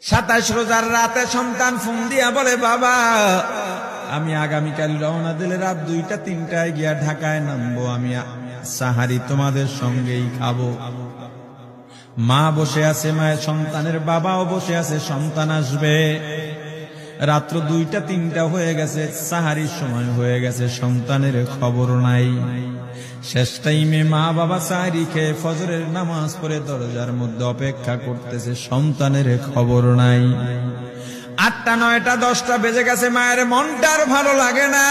27 রোজার রাতে সন্তান ফোন দিয়া বলে, বাবা আমি আগামীকাল রওনা দিলে রাত 2টা-3টায় গিয়া ঢাকায় নামবো, আমি সাহারি তোমাদের সঙ্গেই খাবো। মা বসে আছে, মায়ের সন্তানের বাবাও বসে আছে, সন্তান আসবে। রাত্র 2টা-3টা হয়ে গেছে, সাহারির সময় হয়ে গেছে, সন্তানের খবর নাই। শেষ টাইমে মা বাবা সাহারি খেয়ে ফজরের নামাজ পড়ে দরজার মধ্যে অপেক্ষা করতেছে, সন্তানের খবর নাই। 8টা, 9টা, 10টা বেজে গেছে, মায়ের মনটার ভালো লাগে না।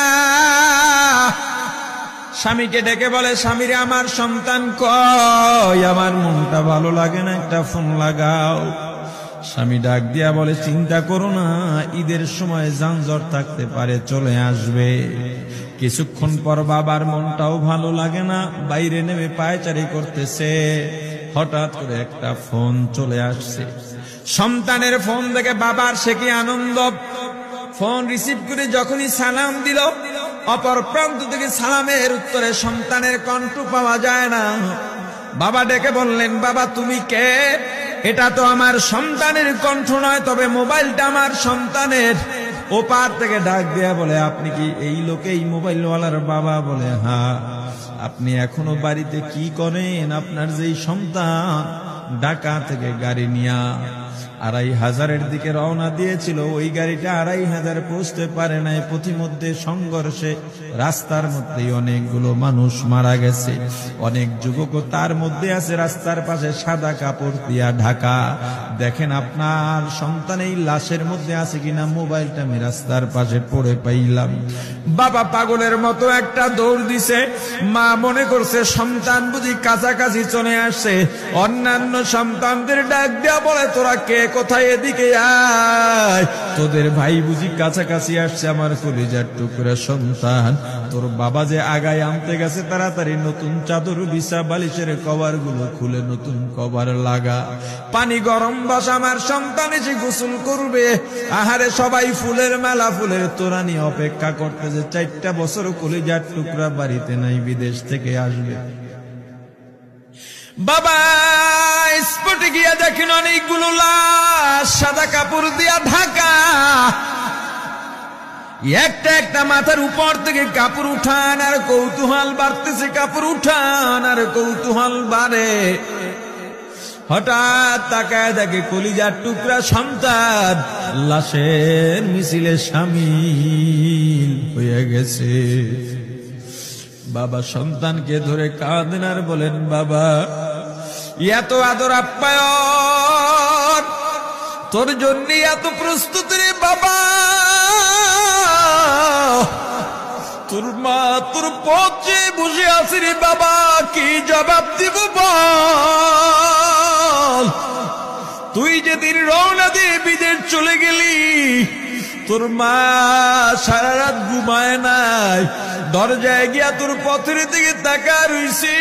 স্বামীকে ডেকে বলে, স্বামীরে আমার সন্তান কই, আমার মনটা ভালো লাগে না, একটা ফোন লাগাও। স্বামী ডাক দিয়া বলে, চিন্তা করো না, ঈদের সময় যানজট থাকতে পারে, চলে আসবে। কিছুক্ষণ পর বাবার মনটাও ভালো লাগে না, বাইরে নেমে পায়চারি করতেছে। হঠাৎ করে একটা ফোন চলে আসছে। সন্তানের ফোন দেখে বাবার সে কি আনন্দ। ফোন রিসিভ করে যখনই সালাম দিল, অপর প্রান্ত থেকে সালামের উত্তরে সন্তানের কণ্ঠ পাওয়া যায় না। বাবা ডেকে বললেন, বাবা তুমি কে? এটা তো আমার সন্তানের কণ্ঠ নয়, তবে মোবাইলটা আমার সন্তানের। ওপার থেকে ডাক দেয়া বলে, আপনি কি এই লোকে, এই মোবাইলওয়ালার বাবা? বলে, হ্যাঁ। আপনি এখনো বাড়িতে কি করেন? আপনার যেই সন্তান ঢাকা থেকে গাড়ি নিয়া 2500-এর দিকে রওনা দিয়েছিল, ওই গাড়িটা 2500 পৌঁছতে পারে নাই। পথিমধ্যে সংঘর্ষে রাস্তার মধ্যে অনেকগুলো মানুষ মারা গেছে, অনেক যুবকও তার মধ্যে আছে। রাস্তার পাশে সাদা কাপড় দিয়া ঢাকা। দেখেন আপনার সন্তান এই লাশের মধ্যে আছে কিনা। মোবাইলটা আমি রাস্তার পাশে পড়ে পাইলাম। বাবা পাগলের মতো একটা দৌড় দিছে। মা মনে করছে সন্তান বুঝি কাছাকাছি চলে আসছে। অন্যান্য সন্তানদের ডাক দেয়া বলে, তোরা কে, কোথায়, এদিকে আয়, তোদের ভাই বুঝি কাছাকাছি আসছে। আমার কলিজার টুকরা সন্তান, তোর বাবা যে আগায় আনতে গেছে, তাড়াতাড়ি নতুন চাদর বিছা, বালিশের কভার গুলো খুলে নতুন কভার লাগা, পানি গরম বসা, আমার সন্তান এসে গোসল করবে। আহারে সবাই ফুলের মেলা, ফুলের তোড়া নিয়ে অপেক্ষা করতেছে। 4টা বছর কলিজার টুকরা বাড়িতে নাই, বিদেশ থেকে আসবে। বাবা স্পটে গিয়া দেখেন অনেকগুলো লাশ, সাদা কাপড় দিয়া ঢাকা। একটা একটা মাথার উপর থেকে কাপড় উঠান আর কৌতূহল বাড়তেছে, কাপড় উঠান আর কৌতূহল বাড়ে। হঠাৎ তাকায় দেখে কলিজার টুকরা সন্তান লাশের মিছিলে শামিল হয়ে গেছে। বাবা সন্তানকে ধরে কাঁদেন আর বলেন, বাবা এত আদর আপ্যায়ন, তোর জন্য এত প্রস্তুতি রে বাবা, তোর মা তোর পথে বসে আছে রে বাবা, কি জবাব দিব বল? তুই যেদিন রওনা দিয়ে বিদেশ চলে গেলি, তোর মা সারা রাত ঘুমায় নাই, দরজায় গিয়া তোর পথের দিকে তাকা রইছে।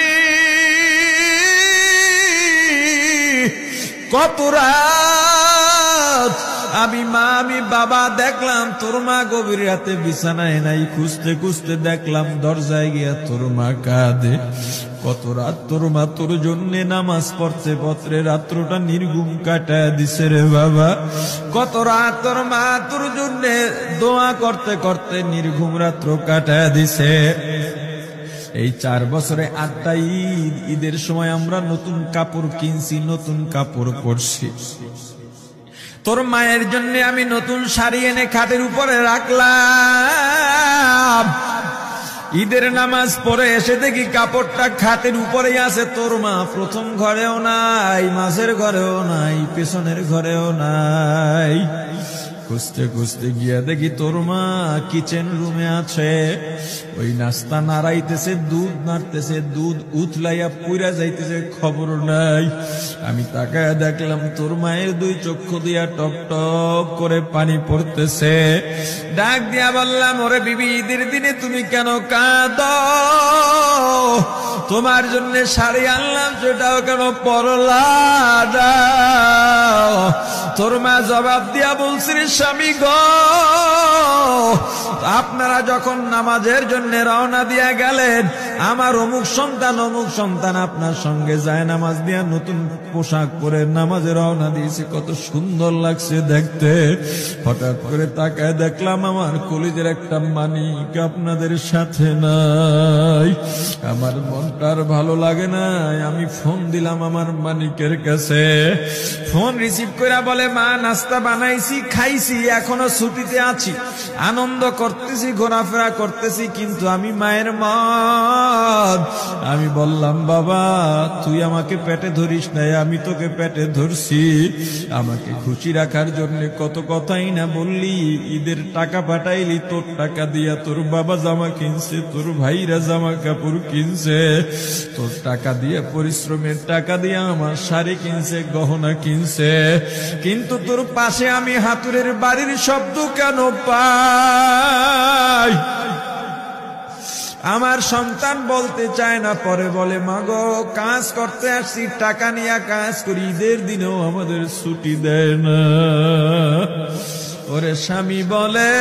কত রাত আমি মা আমি বাবা দেখলাম, তোর মা গভীর রাতে বিছানায় নাই, খুঁজতে খুঁজতে দেখলাম দরজায় গিয়া তোর মা কাঁদে। কত রাত তোর মা তোর জন্য নামাজ পড়তে পত্রে রাত্রটা নির্ঘুম কাটায় দিছে রে বাবা। কত রাত তোর মা তোর জন্য দোয়া করতে করতে নির্ঘুম রাত্র কাটায় দিছে। এই 4 বছরে 8টা ঈদ, ঈদের সময় আমরা নতুন কাপড় কিনছি, নতুন কাপড় পরছি। তোর মায়ের জন্য আমি নতুন শাড়ি এনে খাটের উপরে রাখলাম। ঈদের নামাজ পড়ে এসে দেখি কাপড়টা খাটের উপরেই আছে, তোর মা প্রথম ঘরেও নাই, মাঝের ঘরেও নাই, পেছনের ঘরেও নাই। খুঁজতে খুঁজতে গিয়া দেখি তোর মা কিচেন রুমে আছে। ওই নাস্তা নাড়াইতেছে, দুধ নাড়তেছে, দুধ উথলাইয়া পুইরা যাইতেছে, খবর নাই। আমি তাকায় দেখলাম তোর মায়ের 2 চক্ষু দিয়া টপ টপ করে পানি পড়তেছে। ডাক দিয়া বললাম, ওরে বিবি, ঈদের দিনে তুমি কেন কাঁদো? তোমার জন্য শাড়ি আনলাম, সেটাও কেন পরলা না? তোর মা জবাব দিয়া বলছি, স্বামী গো, আপনারা যখন নামাজের জন্য রওনা দিয়া গেলেন, আমার অমুক সন্তান আপনার সঙ্গে যায় নামাজ দিয়া নতুন পোশাক পরে নামাজে রওনা দিয়েছে, কত সুন্দর লাগছে দেখতে। হঠাৎ করে তাকায় দেখলাম আমার কলিজের একটা মানিক আপনাদের সাথে নাই। আমার মনটা আর ভালো লাগে না। আমি ফোন দিলাম আমার মানিকের কাছে। ফোন রিসিভ করে বলে, মা নাস্তা বানাইছি, খাইছি, এখনো ছুটিতে আছি, আনন্দ করতেছি, ঘোরাফেরা করতেছি, কিন্তু আমি মায়ের মন। আমি বললাম, বাবা তুই আমাকে পেটে ধরিস নাই, আমি তোকে পেটে ধরছি। আমাকে খুশি রাখার জন্য কত কথাই না বললি। ঈদের টাকা পাঠাইলি, তোর টাকা দিয়া তোর বাবা জামা কিনছে, তোর ভাইরা জামা কাপড় কিনছে, তোর টাকা দিয়ে পরিশ্রমের টাকা দিয়ে আমার শাড়ি কিনছে, গহনা কিনছে, কিন্তু তোর পাশে আমি হাতুড়ের বাড়ির শব্দ কেন পাই? আমার সন্তান বলতে চায় না, পরে বলে, মাগো কাজ করতে আসছি, টাকা নিয়ে কাজ করি, ঈদের দিনেও আমাদের ছুটি দেয় না। ওরে স্বামী বলে,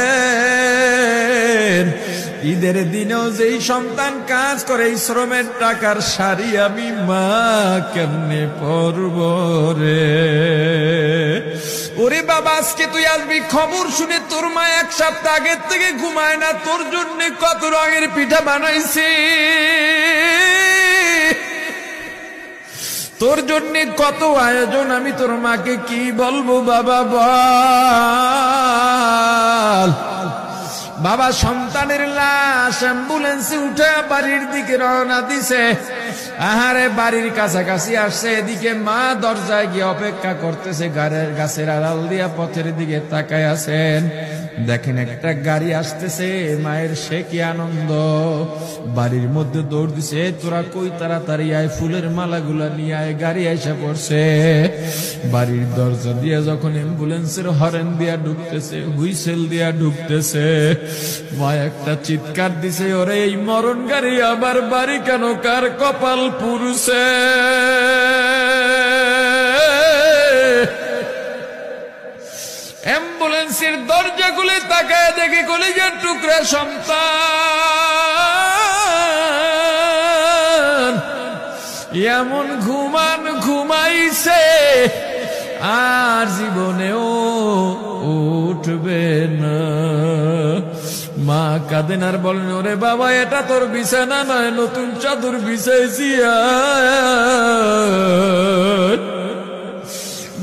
ঈদের দিনেও যেই সন্তান কাজ করে, এই শ্রমের টাকার শাড়ি আমি মা কেমনে পরব রে? ওরে বাবা, আজকে তুই আসবি, খবর শুনে তোর মা এক সপ্তাহ আগের থেকে ঘুমায় না, তোর জন্য কত রঙের পিঠা বানাইছি, তোর জন্য কত আয়োজন, আমি তোর মাকে কি বলবো বাবা বল। বাবা সন্তানের লাশ অ্যাম্বুলেন্সে উঠে বাড়ির দিকে রওনা দিছে। আহারে বাড়ির কাছাকাছি আসছে, এদিকে মা দরজায় গিয়ে অপেক্ষা করতেছে, গাছের আড়াল দিয়া পথের দিকে তাকায় আছেন। দেখেন একটা গাড়ি আসতেছে, মায়ের সে কি আনন্দ, বাড়ির মধ্যে দৌড় দিছে, তোরা কই তাড়াতাড়ি আয়, ফুলের মালাগুলা নিয়ে আয়, গাড়ি এসে পড়ছে। বাড়ির দরজা দিয়ে যখন অ্যাম্বুলেন্সের হরেন দিয়া ঢুকতেছে, হুইসেল দিয়া ঢুকতেছে, মা একটা চিৎকার দিছে, ওরে এই মরণ গাড়ি আবার বাড়ি কেন, কার কপাল পুরুষে? অ্যাম্বুলেন্সের দরজা খুলে তাকায় দেখে কলিজার টুকরা সন্তান এমন ঘুমাইছে, আর জীবনেও উঠবে না। মা কাঁদেন আর বলেন, ওরে বাবা এটা তোর বিছানা নয়, নতুন চাদর বিছাইছি।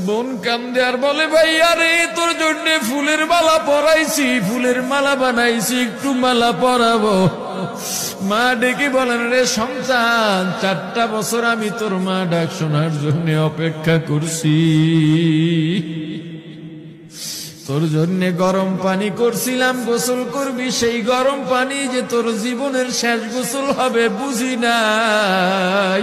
বোন কান্দে আর বলে, ভাই আরে তোর জন্য ফুলের মালা পরাইছি, ফুলের মালা বানাইছি, একটু মালা পরাবো। মা ডেকে বলেন, রে সন্তান, 4টা বছর আমি তোর মা ডাক শোনার জন্য অপেক্ষা করছি, তোর জন্য গরম পানি করছিলাম, গোসল করবি, সেই গরম পানি যে তোর জীবনের শেষ গোসল হবে বুঝি নাই।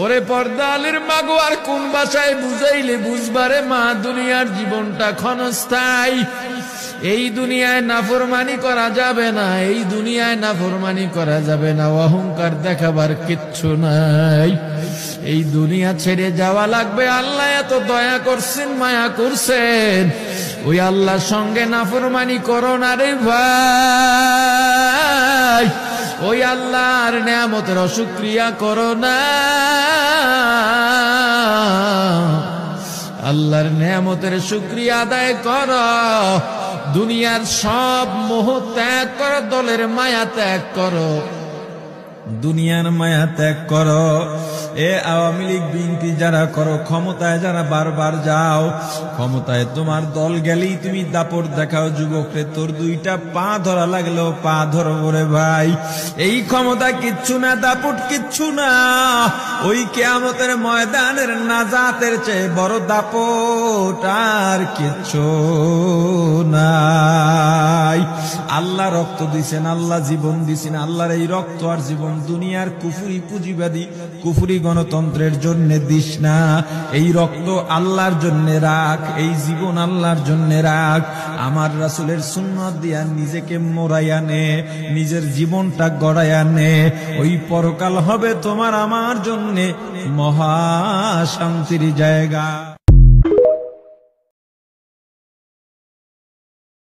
ওরে পর্দালের মাগো, আর কোন ভাষায় বুঝাইলে বুঝবারে মা, দুনিয়ার জীবনটা ক্ষণস্থায়ী, এই দুনিয়ায় নাফরমানি করা যাবে না, এই দুনিয়ায় নাফরমানি করা যাবে না, অহংকার দেখাবার কিচ্ছু নাই, এই দুনিয়া ছেড়ে যাওয়া লাগবে। আল্লাহ এত দয়া করছেন, মায়া করছেন, ওই আল্লাহর সঙ্গে নাফরমানি করো না রে ভাই, ওই আল্লাহর নেয়ামতের অশুকরিয়া করো না, আল্লাহর নেয়ামতের শুকরিয়া আদায় করো, দুনিয়ার সব মোহ ত্যাগ করো, দলের মায়া ত্যাগ করো, দুনিয়ার মায়া ত্যাগ করো। এ আওয়ামী লীগ বিএনপি যারা করো, ক্ষমতায় যারা বারবার যাও, ক্ষমতায় তোমার দল গেলেই তুমি দাপট দেখাও, যুবকরে তোর 2টা পা ধরা লাগলেও পা ধরবো রে ভাই। এই ক্ষমতা কিচ্ছু না, দাপট কিচ্ছু না, ওই কিয়ামতের ময়দানের নাজাতের চেয়ে বড় দাপট আর কিচ্ছু নাই। আল্লাহ রক্ত দিছেন, আল্লাহ জীবন দিছেন, আল্লাহর এই রক্ত আর জীবন দুনিয়ার কুফরি পুঁজিবাদী কুফরি গণতন্ত্রের জন্য দিস না, এই রক্ত আল্লাহর জন্য রাখ, এই জীবন আল্লাহর জন্য রাখ। আমার রাসূলের সুন্নাত দিয়া নিজেকে মোড়াইয়া নে, নিজের জীবনটা গড়াইয়া নে, ওই পরকাল হবে তোমার আমার জন্য মহা শান্তির জায়গা।